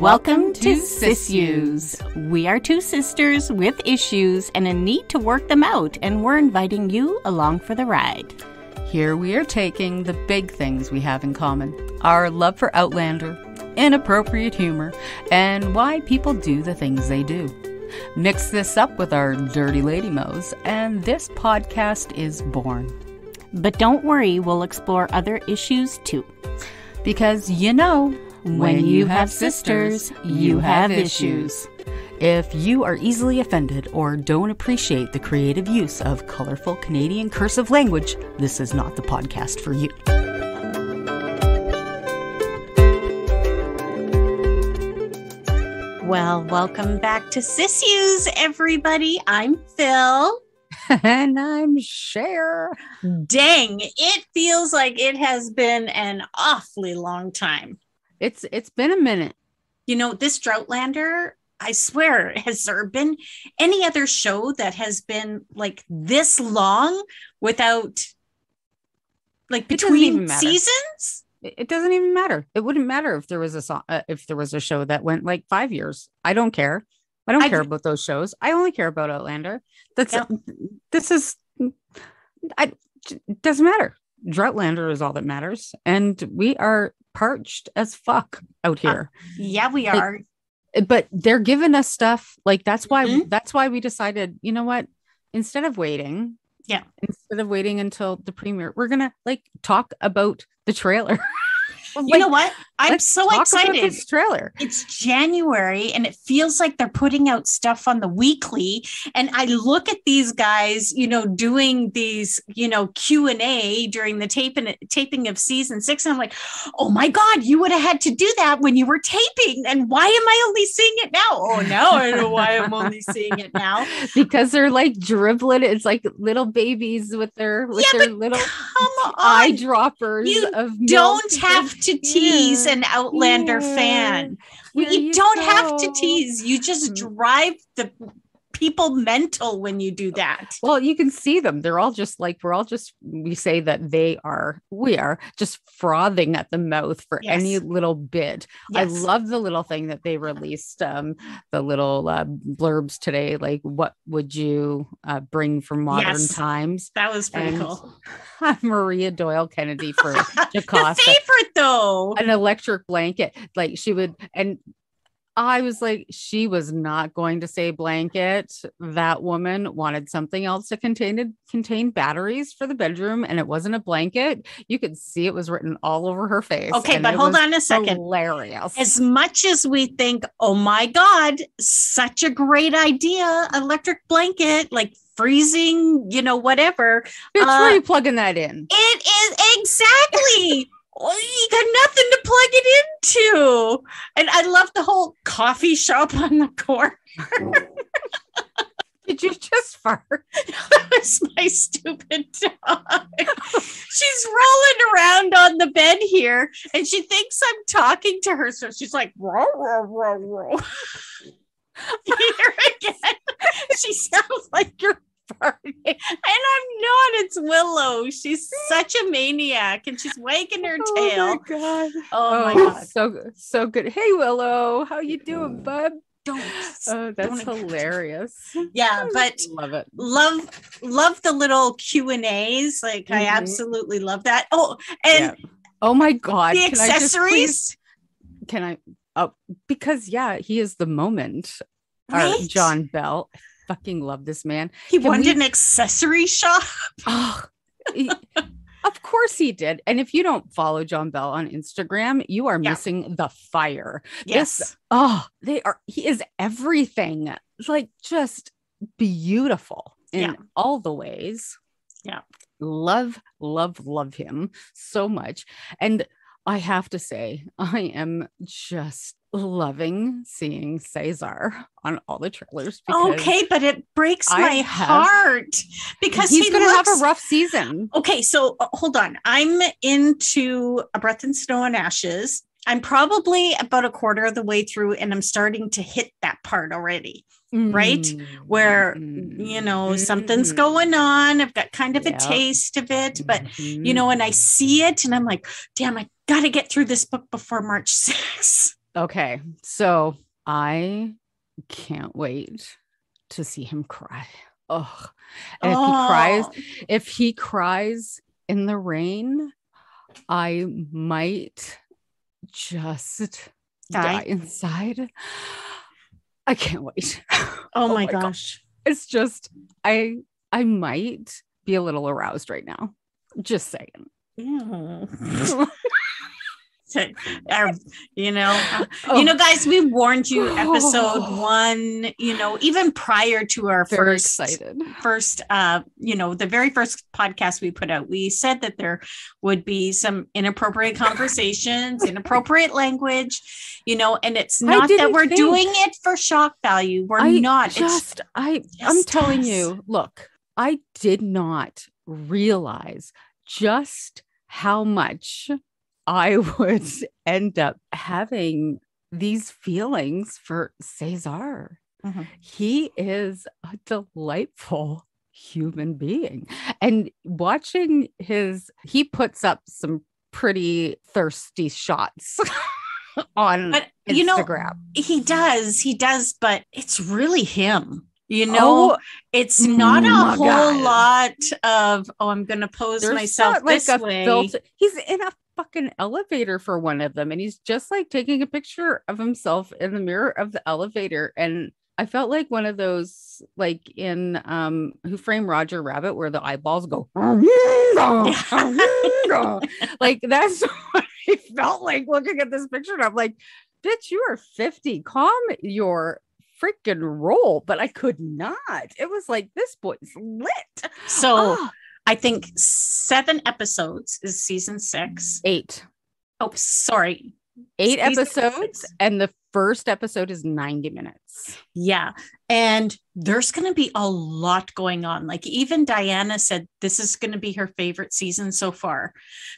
Welcome to Sissues. We are two sisters with issues and a need to work them out, and we're inviting you along for the ride. Here we are taking the big things we have in common. Our love for Outlander, inappropriate humor, and why people do the things they do. Mix this up with our dirty lady mo's, and this podcast is born. But don't worry, we'll explore other issues too. Because when you have sisters, you have issues. If you are easily offended or don't appreciate the creative use of colorful Canadian cursive language, this is not the podcast for you. Well, welcome back to Sissues, everybody. I'm Phil. And I'm Cher. Dang, it feels like it has been an awfully long time. It's been a minute. You know, this Droughtlander, I swear, has there been any other show that has been like this long without, like, between seasons? It doesn't even matter. It wouldn't matter if there was a show that went like 5 years. I don't care. I don't care about those shows. I only care about Outlander. It doesn't matter. Droughtlander is all that matters. And we are parched as fuck out here. Yeah, we are. But they're giving us stuff. Like, that's why we decided, you know what? Instead of waiting until the premiere, we're going to talk about the trailer. You know what? I'm so excited. About this trailer. It's January and it feels like they're putting out stuff on the weekly. And I look at these guys, doing these, Q&A during the taping of season 6. And I'm like, oh my God, you would have had to do that when you were taping. And why am I only seeing it now? Oh, now I know why I'm only seeing it now. Because they're like dribbling. It's like little babies with their little eyedroppers. You don't have to tease an Outlander fan. You don't have to tease. You just drive the people mental when you do that. Well, you can see them. They're all just we say that we are just frothing at the mouth for any little bit. Yes. I love the little thing that they released, the little blurbs today. Like, what would you bring for modern times? That was pretty cool. Maria Doyle Kennedy for Jocasta. The favorite though. An electric blanket. Like, she would, and I was like, she was not going to say blanket. That woman wanted something else to contain batteries for the bedroom, and it wasn't a blanket. You could see it was written all over her face. Okay, but hold on a second. Hilarious. As much as we think, oh my God, such a great idea, electric blanket, like freezing, whatever. Bitch, where are you plugging that in? It is exactly. You got nothing to plug it into. And I love the whole coffee shop on the corner. Did you just fart? That was my stupid dog. She's rolling around on the bed here and she thinks I'm talking to her. So she's like, row, row, row, row. Here again. She sounds like you're farting. And I'm not. It's Willow. She's such a maniac and she's wagging her tail. Oh my God. So good. Hey Willow, how you doing, bud? That's hilarious. Yeah, but love it. Love the little Q&As. Like, I absolutely love that. Oh, and oh my God, the accessories. Because he is the moment. Right? John Bell. Fucking love this man. He wanted an accessory shop. Oh, of course he did. And if you don't follow John Bell on Instagram, you are missing the fire. Yes. He is everything. Like, just beautiful in all the ways. Yeah. Love him so much. And I have to say, I am just loving seeing Cesar on all the trailers. Okay, but it breaks my heart because he's going to have a rough season. Okay, so hold on. I'm into A Breath in Snow and Ashes. I'm probably about a quarter of the way through and I'm starting to hit that part already. Right? Where, something's going on. I've got kind of a taste of it, but, and I see it and I'm like, damn, I got to get through this book before March 6th. Okay. So I can't wait to see him cry. Oh, and if he cries in the rain, I might just die inside. I can't wait. Oh my gosh. God. It's just, I might be a little aroused right now. Just saying. Guys, we warned you episode 1, even prior to our the very first podcast we put out, we said that there would be some inappropriate conversations, inappropriate language, and it's not that we're doing it for shock value. I'm telling you, look, I did not realize just how much I would end up having these feelings for Cesar. Mm-hmm. He is a delightful human being. And watching he puts up some pretty thirsty shots on Instagram. He does, but it's really him. It's not a whole lot of, I'm going to pose myself this way. He's in a fucking elevator for one of them, and he's just like taking a picture of himself in the mirror of the elevator. And I felt like one of those, like in Who Framed Roger Rabbit, where the eyeballs go like that's what I felt like looking at this picture. And I'm like, bitch, you are 50. Calm your freaking roll. But I could not. It was like, this boy's lit. So I think 7 episodes is season 6. 8. Oh, sorry. 8 episodes, and the first episode is 90 minutes. Yeah. And there's going to be a lot going on. Like even Diana said, this is going to be her favorite season so far.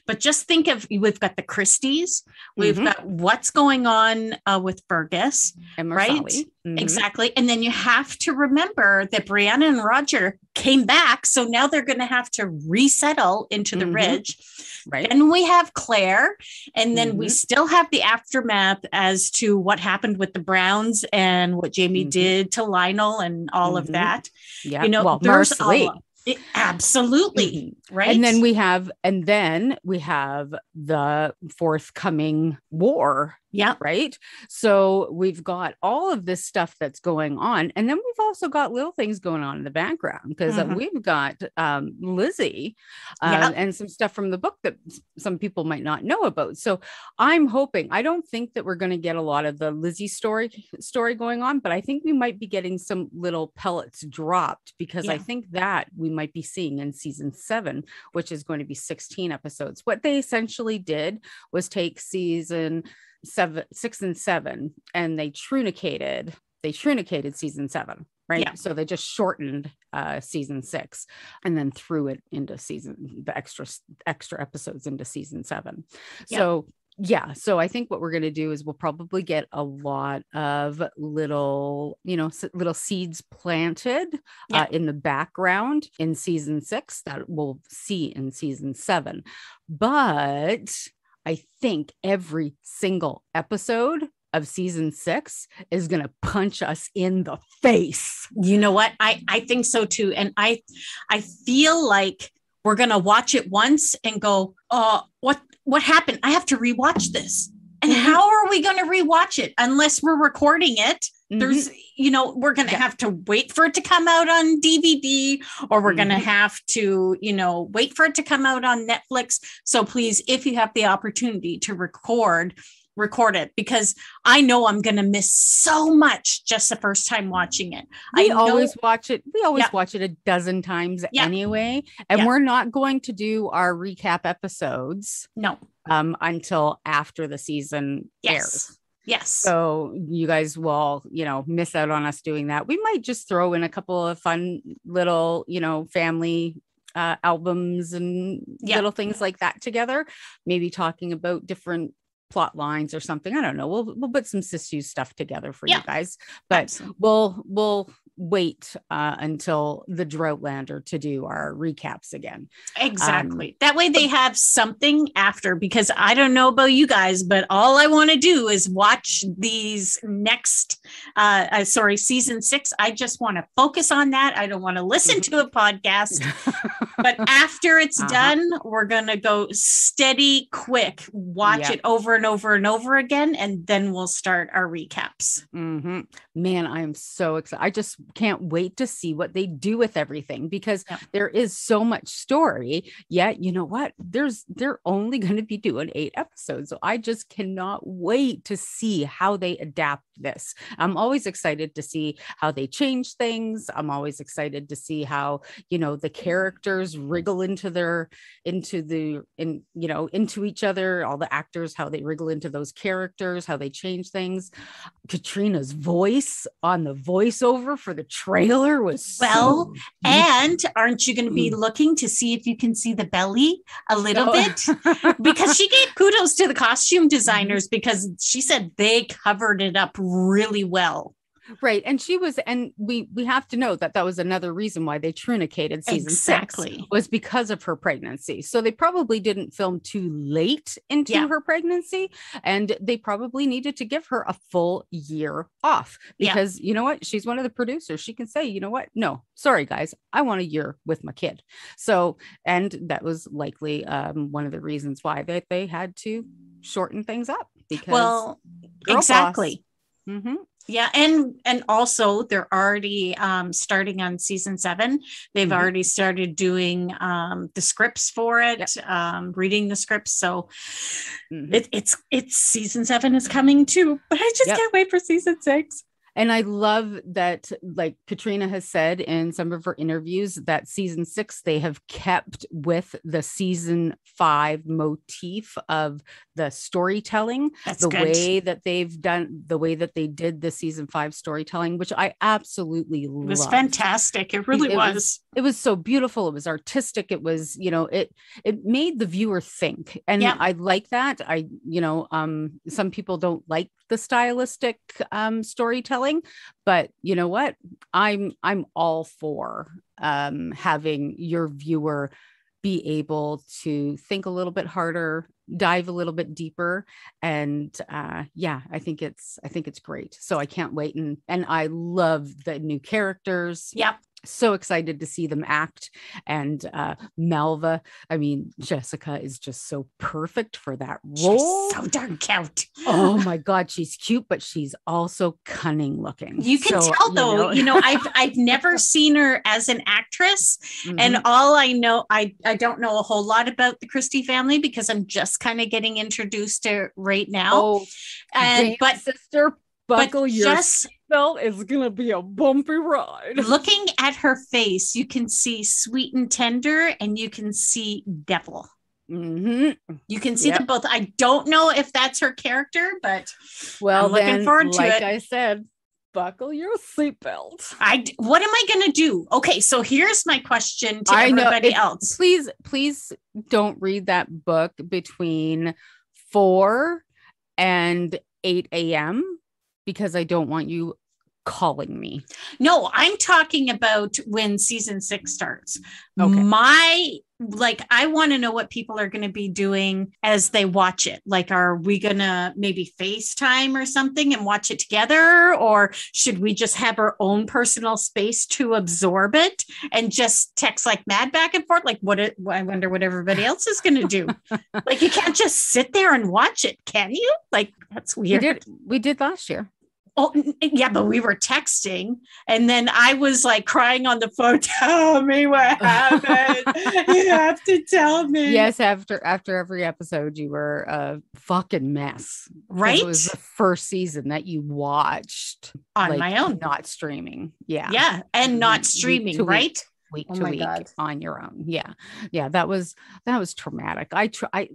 But just think of, we've got the Christies, we've got what's going on with Fergus, and right? Mm-hmm. Exactly. And then you have to remember that Brianna and Roger came back. So now they're going to have to resettle into the Ridge. Right. And we have Claire, and then we still have the aftermath as to what happened with the Browns and what Jamie did to Lionel and all of that. Yeah. There's absolutely. Right. And then we have the forthcoming war. Yeah. Right. So we've got all of this stuff that's going on. And then we've also got little things going on in the background, because we've got Lizzie and some stuff from the book that some people might not know about. So I'm hoping, I don't think that we're going to get a lot of the Lizzie story going on, but I think we might be getting some little pellets dropped, because I think that we might be seeing in season 7, which is going to be 16 episodes. What they essentially did was take season 6 and 7, and they trunicated season 7, right? Yeah. So they just shortened season 6 and then threw it into the extra episodes into season 7. Yeah. So I think what we're going to do is we'll probably get a lot of little seeds planted in the background in season 6 that we'll see in season 7. But I think every single episode of season 6 is going to punch us in the face. You know what? I think so too. And I feel like we're going to watch it once and go, what happened? I have to rewatch this. And how are we going to rewatch it unless we're recording it? There's, we're going to have to wait for it to come out on DVD, or we're going to have to, wait for it to come out on Netflix. So please, if you have the opportunity to record it, because I know I'm going to miss so much just the first time watching it. We always watch it a dozen times anyway. And we're not going to do our recap episodes. No. Until after the season airs. Yes. So you guys will, miss out on us doing that. We might just throw in a couple of fun little, family albums and little things like that together. Maybe talking about different plot lines or something. I don't know. We'll put some sissues stuff together for you guys, but absolutely. we'll wait until the Droughtlander to do our recaps again. Exactly. That way they have something after, because I don't know about you guys, but all I want to do is watch these next, season 6. I just want to focus on that. I don't want to listen to a podcast, but after it's done, we're going to go steady, quick, watch it over and over and over again. And then we'll start our recaps. Man, I'm so excited. I just can't wait to see what they do with everything, because there is so much story. Yet, you know what? They're only going to be doing 8 episodes. So I just cannot wait to see how they adapt this. I'm always excited to see how they change things. I'm always excited to see how, the characters wriggle into each other, all the actors, how they wriggle into those characters, how they change things. Katrina's voice on the voiceover for the trailer was and aren't you going to be looking to see if you can see the belly a little bit? Because she gave kudos to the costume designers, because she said they covered it up really well. Right. And we have to know that was another reason why they trunicated season 6 was because of her pregnancy. So they probably didn't film too late into her pregnancy, and they probably needed to give her a full year off, because you know what? She's one of the producers. She can say, you know what? No, sorry, guys, I want a year with my kid. So, and that was likely one of the reasons why they had to shorten things up, because exactly. Yeah. And also they're already starting on season 7. They've already started doing the scripts for it, reading the scripts. So it's season 7 is coming too, but I just can't wait for season 6. And I love that, like Katrina has said in some of her interviews, that season 6, they have kept with the season 5 motif of the storytelling, way that they've done, the way that they did the season 5 storytelling, which I absolutely loved. It was fantastic. It really was. It was so beautiful. It was artistic. It was, it made the viewer think. And I like that. Some people don't like the stylistic storytelling, but you know what? I'm all for having your viewer be able to think a little bit harder, dive a little bit deeper. And I think it's great. So I can't wait. And I love the new characters. Yep. So excited to see them act. And Malva, I mean, Jessica is just so perfect for that role. She's so darn cute. Oh my God, she's cute, but she's also cunning looking. You can tell though, I've never seen her as an actress. And all I know, I don't know a whole lot about the Christie family, because I'm just kind of getting introduced to right now. But sister, buckle your seatbelt, is gonna be a bumpy ride. Looking at her face, you can see sweet and tender, and you can see devil. You can see them both. I don't know if that's her character, but I'm looking forward to it. Like I said, buckle your seatbelt. What am I gonna do? Okay, so here's my question to everybody else. Please don't read that book between 4 and 8 a.m. because I don't want you calling me. No, I'm talking about when season 6 starts. Okay. I want to know what people are going to be doing as they watch it. Like, are we going to maybe FaceTime or something and watch it together? Or should we just have our own personal space to absorb it and just text like mad back and forth? Like, I wonder what everybody else is going to do. Like, you can't just sit there and watch it, can you? Like, that's weird. We did last year. Oh, yeah, but we were texting, and then I was like crying on the phone. Tell me what happened. You have to tell me. Yes, after every episode, you were a fucking mess. Right? It was the first season that you watched on my own, not streaming. Yeah, yeah, and not streaming, right? Week to week on your own. Yeah. That was traumatic.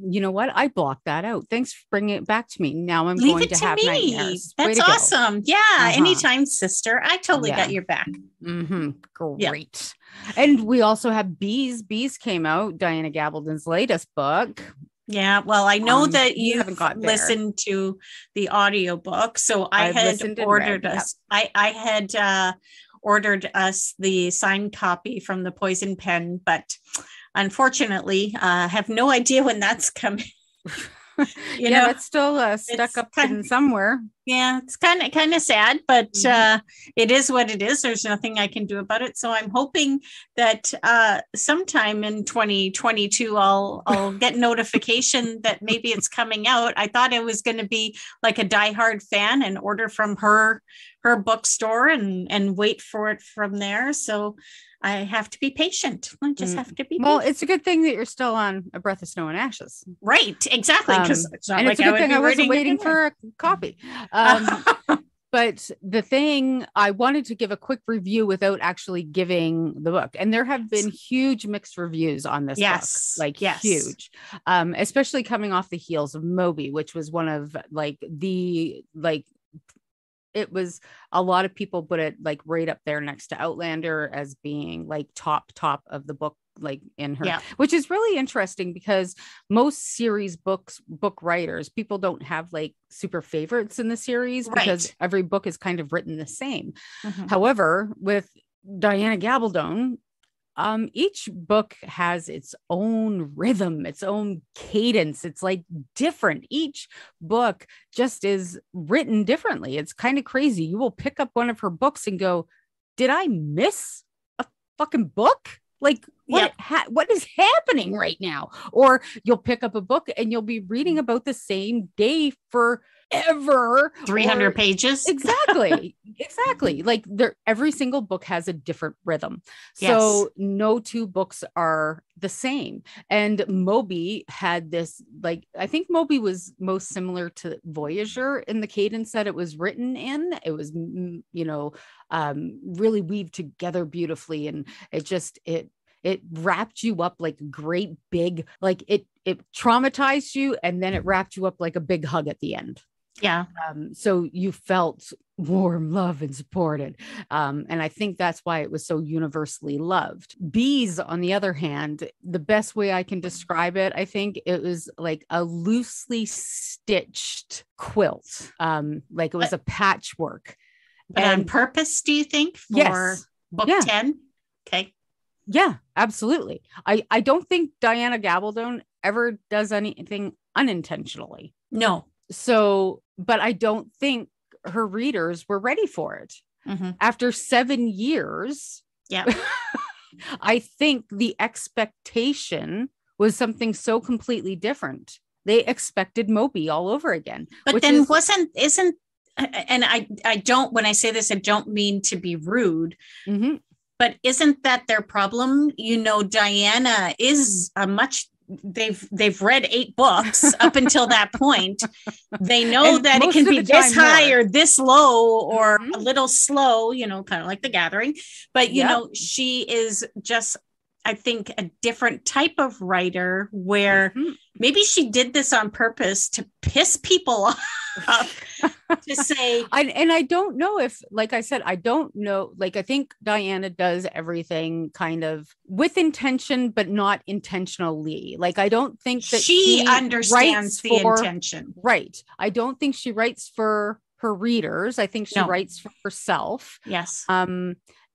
You know what? I blocked that out. Thanks for bringing it back to me. Now I'm going to have nightmares. That's awesome. Yeah. Anytime, sister. I totally got your back. Great. And we also have Bees. Bees came out, Diana Gabaldon's latest book. Yeah, well, I know that you've listened to the audiobook, so I had ordered ordered us the signed copy from the Poison Pen, but unfortunately, have no idea when that's coming. That's still stuck up in somewhere. Yeah, it's kind of sad, but it is what it is. There's nothing I can do about it. So I'm hoping that sometime in 2022, I'll get notification that maybe it's coming out. I thought it was going to be like a diehard fan and order from her bookstore and wait for it from there. So I have to be patient. I just have to be patient. It's a good thing that you're still on A Breath of Snow and Ashes. Right, exactly. Because it's not it's a good thing I wasn't waiting for a copy. But the thing, I wanted to give a quick review without actually giving the book. And there have been huge mixed reviews on this book, huge, especially coming off the heels of Moby, which was one of it was, a lot of people put it like right up there next to Outlander as being like top of the book, like in her, which is really interesting because most series book writers, people don't have like super favorites in the series because every book is kind of written the same. However, with Diana Gabaldon, each book has its own rhythm, its own cadence. It's like different. Each book just is written differently. It's kind of crazy. You will pick up one of her books and go, did I miss a fucking book? Like what is happening right now? Or you'll pick up a book and you'll be reading about the same day for ever, 300 pages. Exactly. Like every single book has a different rhythm. So no two books are the same. And Moby had this, like, I think Moby was most similar to Voyager in the cadence that it was written in. It was, really weaved together beautifully. And it wrapped you up like a great big, like it traumatized you. And then it wrapped you up like a big hug at the end. Yeah. So you felt warm, love, and supported. And I think that's why it was so universally loved. Bees, on the other hand, the best way I can describe it, I think it was like a loosely stitched quilt. Like it was a patchwork. But on purpose, do you think, for book 10? Okay. Yeah, absolutely. I don't think Diana Gabaldon ever does anything unintentionally. No. So, but I don't think her readers were ready for it. After 7 years, I think the expectation was something so completely different. They expected Moby all over again. But then isn't, and I don't, when I say this, I don't mean to be rude, but isn't that their problem? Diana is they've read 8 books up until that point. They know that it can be this high or this low or a little slow, kind of like The Gathering. But, she is just, I think, a different type of writer where maybe she did this on purpose to piss people off. To say, and I don't know if, like I said, I don't know. Like, I think Diana does everything kind of with intention, but not intentionally. Like, I don't think that she understands the intention. Right. I don't think she writes for her readers. I think she writes for herself. Yes.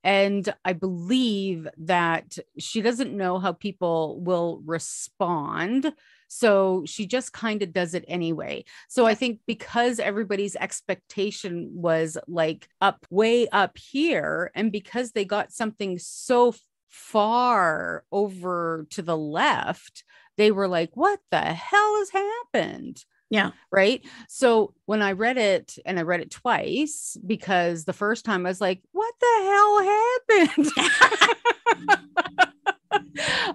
And I believe that she doesn't know how people will respond. So she just kind of does it anyway. So I think because everybody's expectation was like way up here, and because they got something so far over to the left, they were like, what the hell has happened? Yeah. Right. So when I read it, and I read it twice, because the first time I was like, what the hell happened?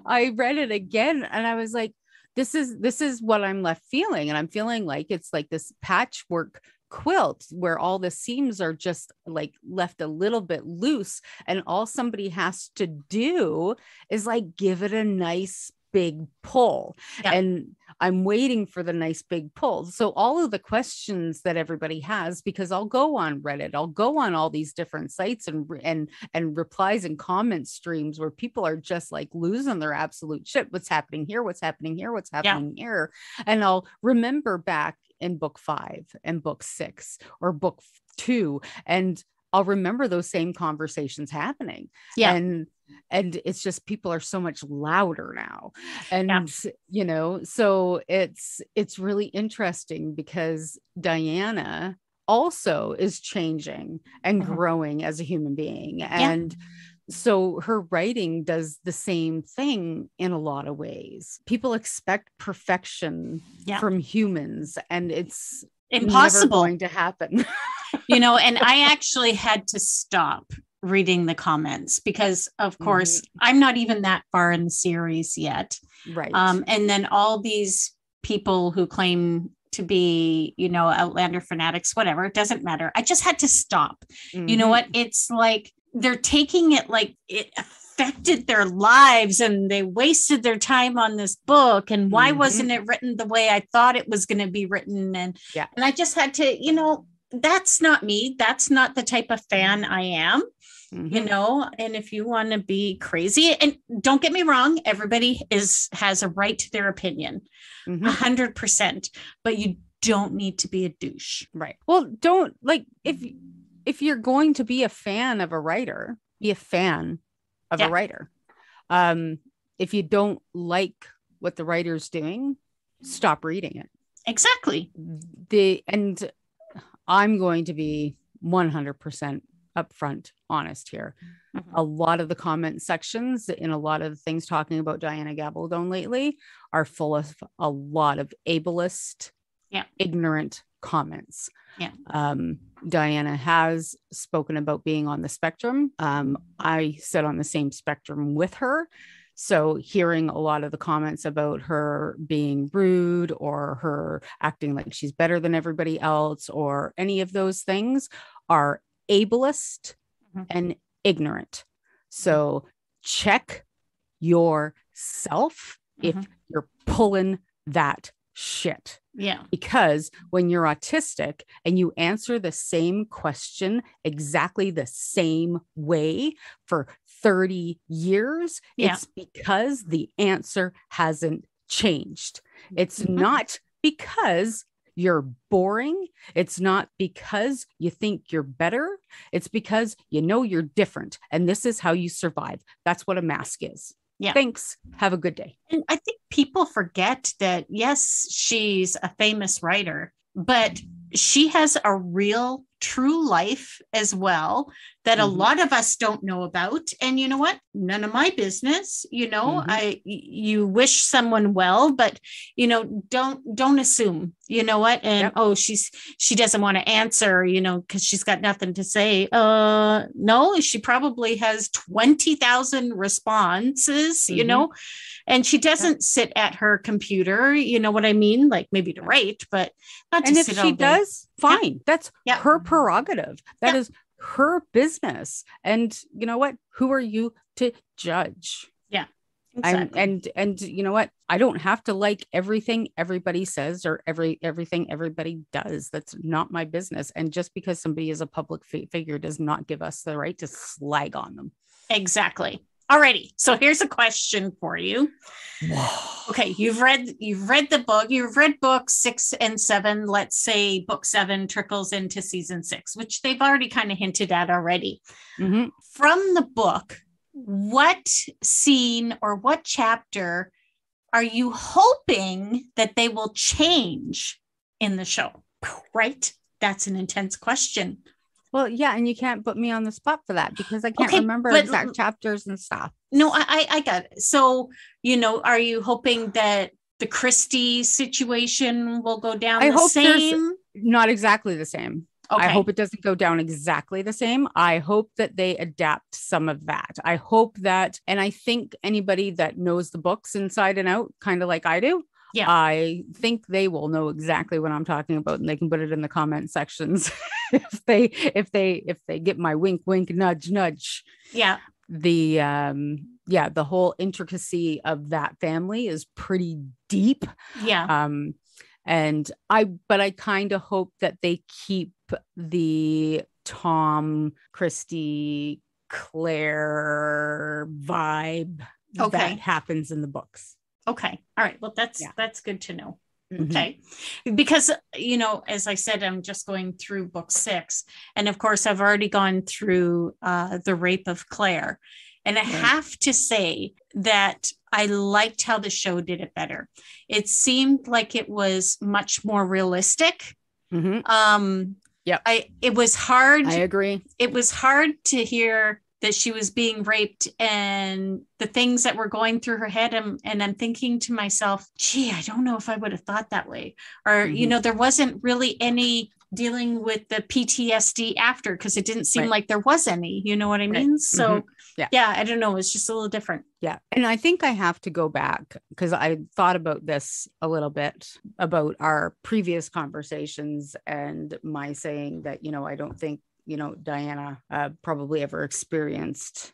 I read it again and I was like, this is what I'm left feeling. And I'm feeling like it's like this patchwork quilt where all the seams are just like left a little bit loose. And all somebody has to do is like give it a nice big pull. Yeah. And I'm waiting for the nice big pull. So all of the questions that everybody has, because I'll go on Reddit, I'll go on all these different sites and replies and comment streams where people are just like losing their absolute shit. What's happening here? What's happening here? What's happening here? And I'll remember back in book 5 and book 6 or book 2. And I'll remember those same conversations happening. Yeah. And it's just, people are so much louder now. And, you know, so it's really interesting because Diana also is changing and growing as a human being. And so her writing does the same thing in a lot of ways. People expect perfection from humans, and it's impossible, never going to happen. You know, and I actually had to stop reading the comments because, of course, I'm not even that far in the series yet. Right. And then all these people who claim to be, you know, Outlander fanatics, whatever, it doesn't matter. I just had to stop. You know what? It's like they're taking it like it affected their lives and they wasted their time on this book. And why wasn't it written the way I thought it was going to be written? And I just had to, you know, that's not me. That's not the type of fan I am. You know, and if you want to be crazy, and don't get me wrong, everybody has a right to their opinion, 100%, but you don't need to be a douche. Right. Well, don't, like, if you're going to be a fan of a writer, be a fan of a writer. If you don't like what the writer's doing, stop reading it. Exactly. And I'm going to be 100% upfront honest here. A lot of the comment sections in a lot of the things talking about Diana Gabaldon lately are full of a lot of ableist, ignorant comments. Diana has spoken about being on the spectrum. I sit on the same spectrum with her. So hearing a lot of the comments about her being rude or her acting like she's better than everybody else or any of those things are ableist and ignorant. So check yourself if you're pulling that shit. Because when you're autistic and you answer the same question exactly the same way for 30 years, it's because the answer hasn't changed. It's not because you're boring. It's not because you think you're better. It's because you know you're different. And this is how you survive. That's what a mask is. Thanks. Have a good day. And I think people forget that, yes, she's a famous writer, but she has a real true life as well that a lot of us don't know about. And you know what? None of my business. You know, you wish someone well, but you know, don't assume. You know what? And she doesn't want to answer, you know, because she's got nothing to say. No, she probably has 20,000 responses, you know, and she doesn't sit at her computer, you know what I mean? Like maybe to write, but not to and sit if she does, fine. That's her prerogative. That is her business. And you know what? Who are you to judge? Exactly. And you know what? I don't have to like everything everybody says or everything everybody does. That's not my business. And just because somebody is a public figure does not give us the right to slag on them. Exactly. Alrighty. So here's a question for you. Okay, you've read the book. You've read books 6 and 7. Let's say book 7 trickles into season 6, which they've already kind of hinted at already. From the book, what scene or what chapter are you hoping that they will change in the show? Right? That's an intense question. Well, yeah, and you can't put me on the spot for that because I can't remember exact chapters and stuff. No, I got it. So, you know, are you hoping that the Christie situation will go down the same? Not exactly the same. Okay. I hope it doesn't go down exactly the same. I hope that they adapt some of that. I hope that, and I think anybody that knows the books inside and out, kind of like I do, I think they will know exactly what I'm talking about, and they can put it in the comment sections if they get my wink, wink, nudge, nudge. The whole intricacy of that family is pretty deep. And I kind of hope that they keep the Tom, Christy, Claire vibe that happens in the books. Okay. All right. Well, that's good to know. Okay. Because, as I said, I'm just going through book 6. And of course, I've already gone through The Rape of Claire. And I have to say that I liked how the show did it better. It seemed like it was much more realistic. It was hard. I agree. It was hard to hear that she was being raped and the things that were going through her head. And I'm thinking to myself, gee, I don't know if I would have thought that way. Or, there wasn't really any dealing with the PTSD after, because it didn't seem like there was any, you know what I mean? So I don't know. It's just a little different. Yeah. And I think I have to go back because I thought about this a little bit about our previous conversations and my saying that, I don't think, Diana probably ever experienced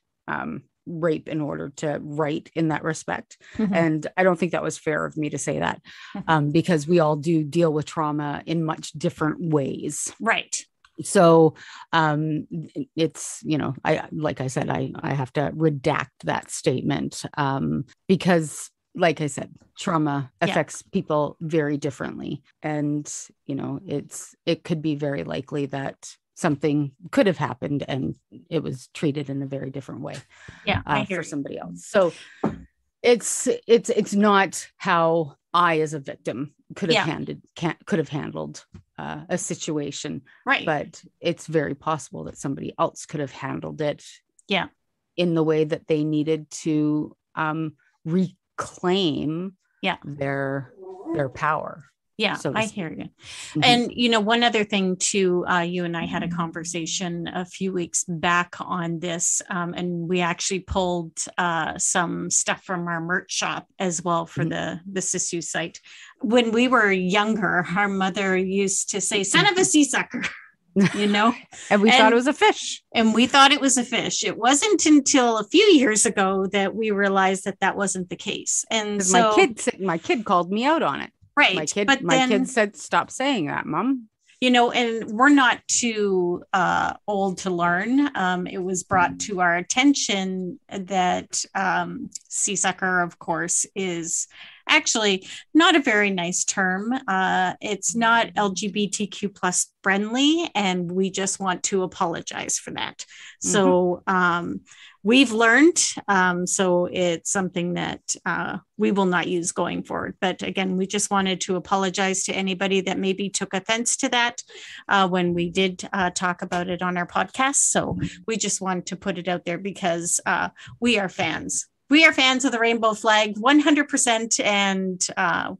rape in order to write in that respect. And I don't think that was fair of me to say that because we all do deal with trauma in much different ways. Right. So it's, like I said, I have to redact that statement because, like I said, trauma affects people very differently. And, it could be very likely that something could have happened and it was treated in a very different way for somebody else. So it's not how I, as a victim, could have handled a situation. Right. But it's very possible that somebody else could have handled it in the way that they needed to reclaim their power. Yeah, so I hear you. And, one other thing too, you and I had a conversation a few weeks back on this, and we actually pulled some stuff from our merch shop as well for the Sissu site. When we were younger, our mother used to say, son of a sea sucker. And we thought it was a fish. And we thought it was a fish. It wasn't until a few years ago that we realized that wasn't the case. And so my kid called me out on it. Right. My kid said, stop saying that, Mom. And we're not too old to learn. It was brought to our attention that sea sucker, of course, is actually not a very nice term. It's not LGBTQ plus friendly, and we just want to apologize for that. So we've learned. So it's something that we will not use going forward. But again, we just wanted to apologize to anybody that maybe took offense to that when we did talk about it on our podcast. So we just wanted to put it out there because we are fans. We are fans of the rainbow flag 100%, and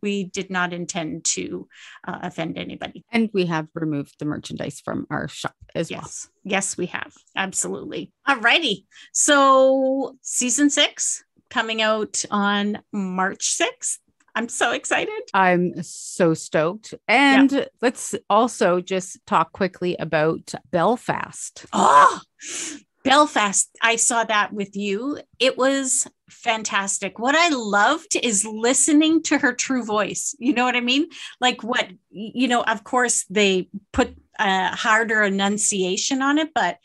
we did not intend to offend anybody. And we have removed the merchandise from our shop as well. Yes, we have. Absolutely. All righty. So season 6 coming out on March 6th. I'm so excited. I'm so stoked. And let's also just talk quickly about Belfast. Oh, Belfast. I saw that with you. It was fantastic. What I loved is listening to her true voice. You know what I mean? Like of course they put a harder enunciation on it, but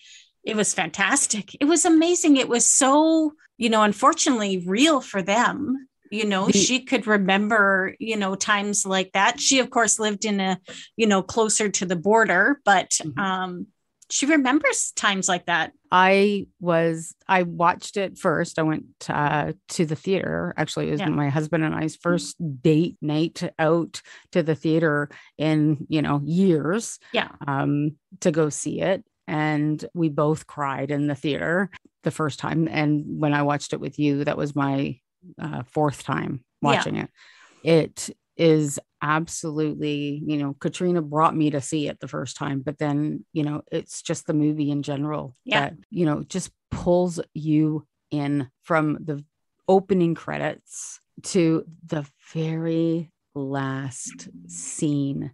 it was fantastic. It was amazing. It was so, unfortunately real for them. She could remember, times like that. She, of course, lived in a, closer to the border, but she remembers times like that. I watched it first. I went to the theater. Actually, it was my husband and I's first date night out to the theater in, years to go see it. And we both cried in the theater the first time. And when I watched it with you, that was my fourth time watching it. It is absolutely, Katrina brought me to see it the first time, but then, it's just the movie in general that, just pulls you in from the opening credits to the very last scene.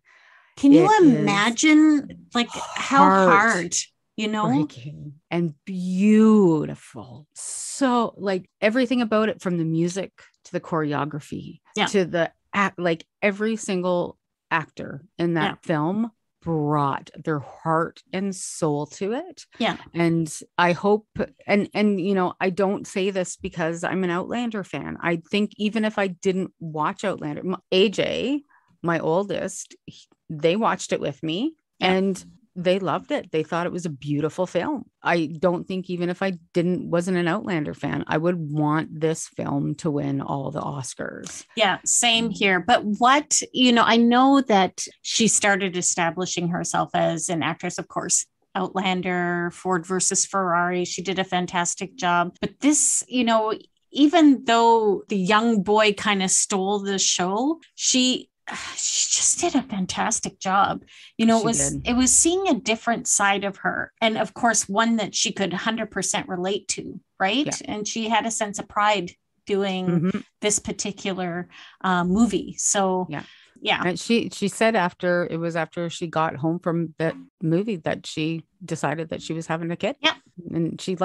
Can you imagine how hard, breaking and beautiful. So everything about it, from the music to the choreography to the act, every single actor in that film brought their heart and soul to it. Yeah. And I hope, and I don't say this because I'm an Outlander fan. I think even if I didn't watch Outlander, AJ, my oldest, they watched it with me and they loved it. They thought it was a beautiful film. I don't think even if I wasn't an Outlander fan, I would want this film to win all the Oscars. Yeah, same here. But what, I know that she started establishing herself as an actress, of course. Outlander, Ford versus Ferrari. She did a fantastic job. But this, even though the young boy kind of stole the show, she just did a fantastic job. It was seeing a different side of her. And of course, one that she could 100% relate to, right? Yeah. And she had a sense of pride doing this particular movie. So yeah. And she said after she got home from that movie that she decided that she was having a kid. Yeah. And she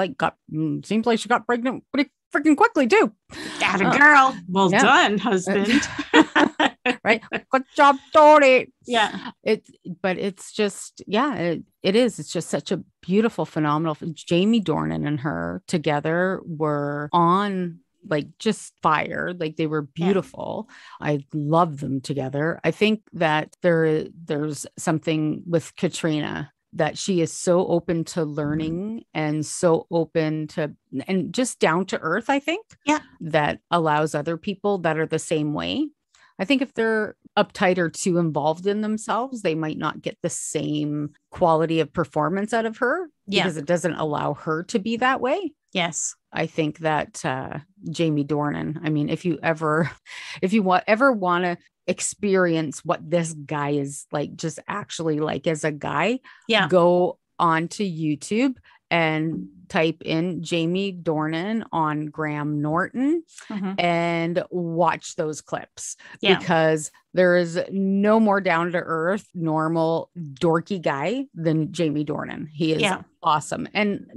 seems like she got pregnant pretty freaking quickly too. Got a girl. Well done, husband. Right. Good job, Tori. Yeah. It's just, it is. It's just such a beautiful, phenomenal. Jamie Dornan and her together were on just fire. They were beautiful. Yeah. I love them together. I think that there's something with Katrina that she is so open to learning and so open to, and just down to earth, I think. Yeah. That allows other people that are the same way. I think if they're uptight or too involved in themselves, they might not get the same quality of performance out of her because it doesn't allow her to be that way. Yes. I think that Jamie Dornan, I mean, if you ever want to experience what this guy is like, just actually like as a guy, go onto YouTube and type in Jamie Dornan on Graham Norton and watch those clips because there is no more down to earth, normal, dorky guy than Jamie Dornan. He is awesome. And,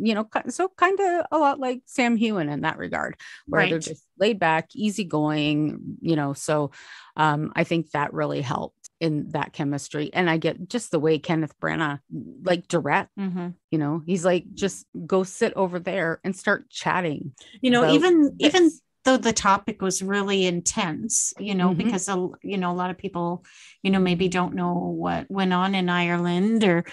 so kind of a lot like Sam Heughan in that regard, where they're just laid back, easygoing, so I think that really helped in that chemistry. And I get just the way Kenneth Branagh, direct, he's like, just go sit over there and start chatting. Even though the topic was really intense, because, a lot of people, maybe don't know what went on in Ireland or,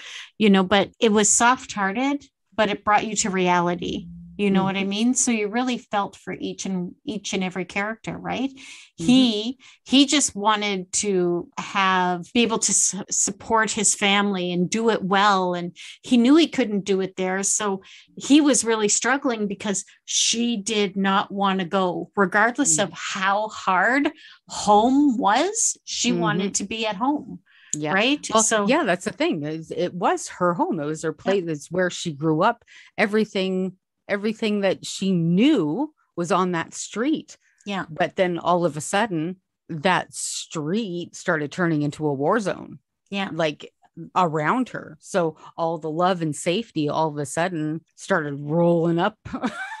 but it was soft-hearted, but it brought you to reality. You know what I mean? So you really felt for each and every character, right? He just wanted to be able to support his family and do it well. And he knew he couldn't do it there. So he was really struggling because she did not want to go, regardless of how hard home was. She wanted to be at home. Yeah. Right. Well, so that's the thing. It was her home. It was her place. It's where she grew up. Everything that she knew was on that street. Yeah. But then all of a sudden that street started turning into a war zone. Yeah. Around her. So all the love and safety all of a sudden started rolling up.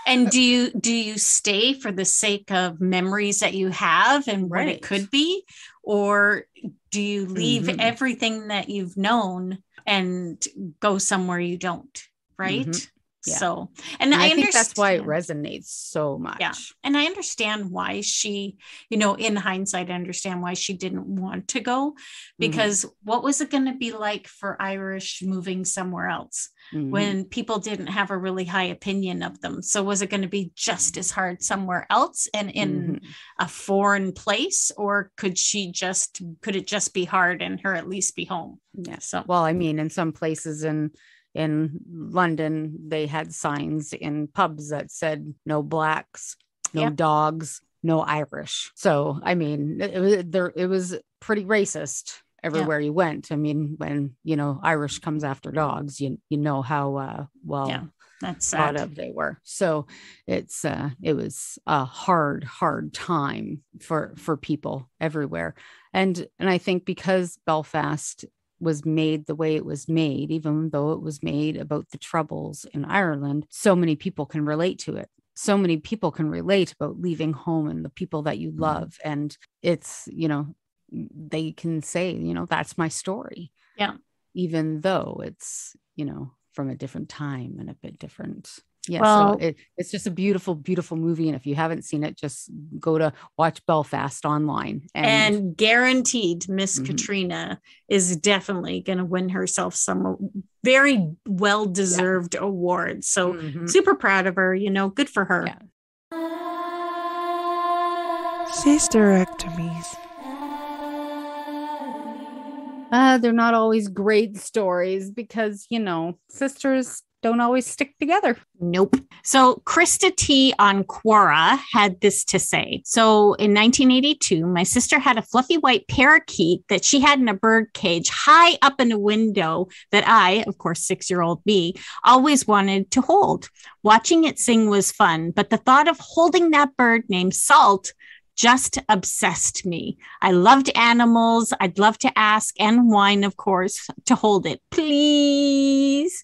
And do you stay for the sake of memories that you have and what it could be? Or do you leave everything that you've known and go somewhere you don't? Right. Yeah. So, and I think that's why it resonates so much. Yeah. And I understand why she, in hindsight, I understand why she didn't want to go, because what was it going to be like for Irish moving somewhere else when people didn't have a really high opinion of them? So was it going to be just as hard somewhere else and in a foreign place, or could it just be hard and her at least be home? Yeah. So, well, I mean, in some places in London, they had signs in pubs that said no blacks, no dogs, no Irish. So, I mean, it was pretty racist everywhere you went. I mean, when, Irish comes after dogs, you know how that's thought sad. of they were. So it was a hard time for people everywhere. And I think because Belfast was made the way it was made, even though it was made about the troubles in Ireland, so many people can relate to it. So many people can relate about leaving home and the people that you love. And it's, they can say, that's my story. Yeah. Even though it's, from a different time and a bit different Yeah, well, so it's just a beautiful, beautiful movie. And if you haven't seen it, just go to watch Belfast online. And guaranteed Miss Katrina is definitely going to win herself some very well-deserved awards. So super proud of her, good for her. Yeah. Sisterectomies. They're not always great stories because, sisters don't always stick together. Nope. So Krista T on Quora had this to say. So in 1982, my sister had a fluffy white parakeet that she had in a bird cage high up in a window that I, of course, 6-year-old me, always wanted to hold. Watching it sing was fun, but the thought of holding that bird named Salt just obsessed me. I loved animals. I'd love to ask and whine, of course, to hold it. Please.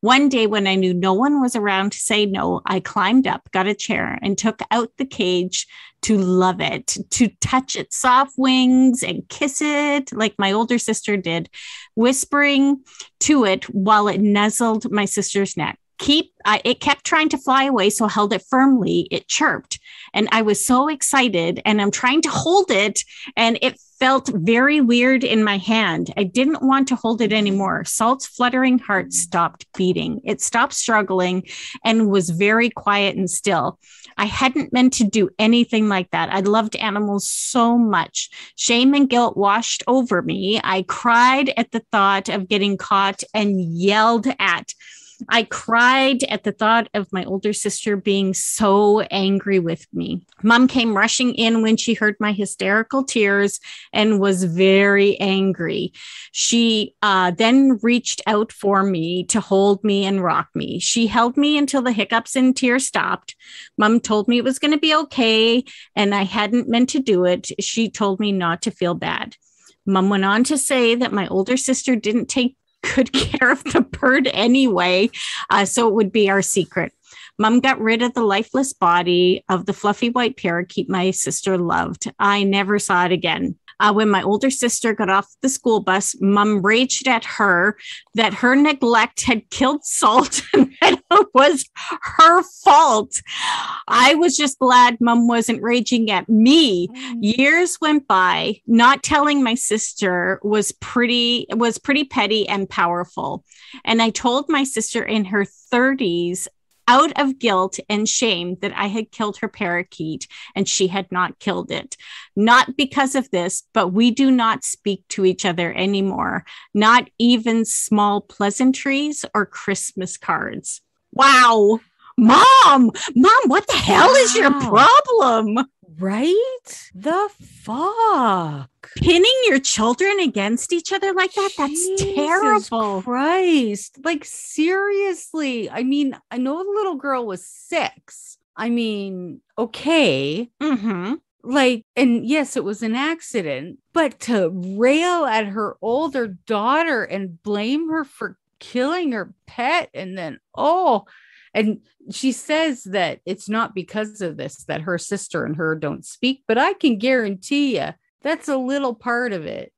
One day when I knew no one was around to say no, I climbed up, got a chair, and took out the cage to love it, to touch its soft wings and kiss it like my older sister did, whispering to it while it nuzzled my sister's neck. It kept trying to fly away, so I held it firmly. It chirped, and I was so excited, and I'm trying to hold it, and it felt very weird in my hand. I didn't want to hold it anymore. Salt's fluttering heart stopped beating. It stopped struggling and was very quiet and still. I hadn't meant to do anything like that. I loved animals so much. Shame and guilt washed over me. I cried at the thought of getting caught and yelled at. I cried at the thought of my older sister being so angry with me. Mom came rushing in when she heard my hysterical tears and was very angry. She then reached out for me to hold me and rock me. She held me until the hiccups and tears stopped. Mom told me it was going to be okay, and I hadn't meant to do it. She told me not to feel bad. Mom went on to say that my older sister didn't take good care of the bird anyway, so it would be our secret. Mom got rid of the lifeless body of the fluffy white parakeet my sister loved. I never saw it again. When my older sister got off the school bus, Mom raged at her that her neglect had killed Salt and that it was her fault. I was just glad Mom wasn't raging at me. Years went by. Not telling my sister was pretty petty and powerful. And I told my sister in her 30s out of guilt and shame that I had killed her parakeet and she had not killed it. Not because of this, but we do not speak to each other anymore. Not even small pleasantries or Christmas cards. Wow. Mom, what the hell is your problem? Right? The fuck? Pinning your children against each other like that? That's Jesus terrible. Christ. Like, seriously. I mean, I know the little girl was 6. I mean, okay. Like, and yes, it was an accident, but to rail at her older daughter and blame her for killing her pet and then, and she says that it's not because of this that her sister and her don't speak, but I can guarantee you that's a little part of it.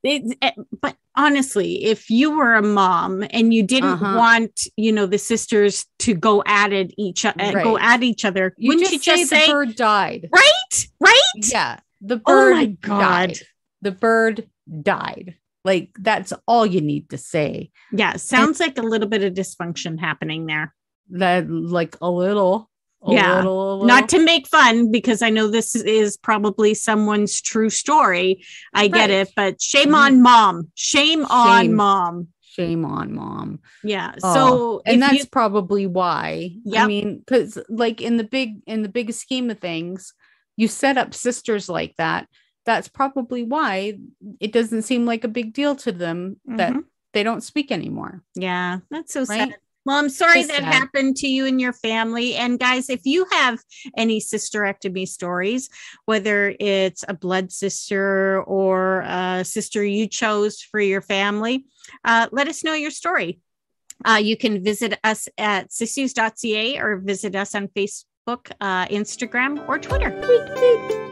But honestly, if you were a mom and you didn't want, the sisters to go at each other, wouldn't you just say the bird died? Right? Yeah. The bird oh my God. died. The bird died. Like, that's all you need to say. Yeah. Sounds like a little bit of dysfunction happening there. That, like, a little. Not to make fun, because I know this is probably someone's true story. I get it, but shame on mom. Shame on mom. Shame on mom. Yeah. So, and that's probably why. Yep. I mean, because like in the big scheme of things, you set up sisters like that. That's probably why it doesn't seem like a big deal to them that they don't speak anymore. Yeah, that's so sad. Well, I'm sorry that happened to you and your family. And guys, if you have any sisterectomy stories, whether it's a blood sister or a sister you chose for your family, let us know your story. You can visit us at sissues.ca or visit us on Facebook, Instagram, or Twitter. Tweet, tweet.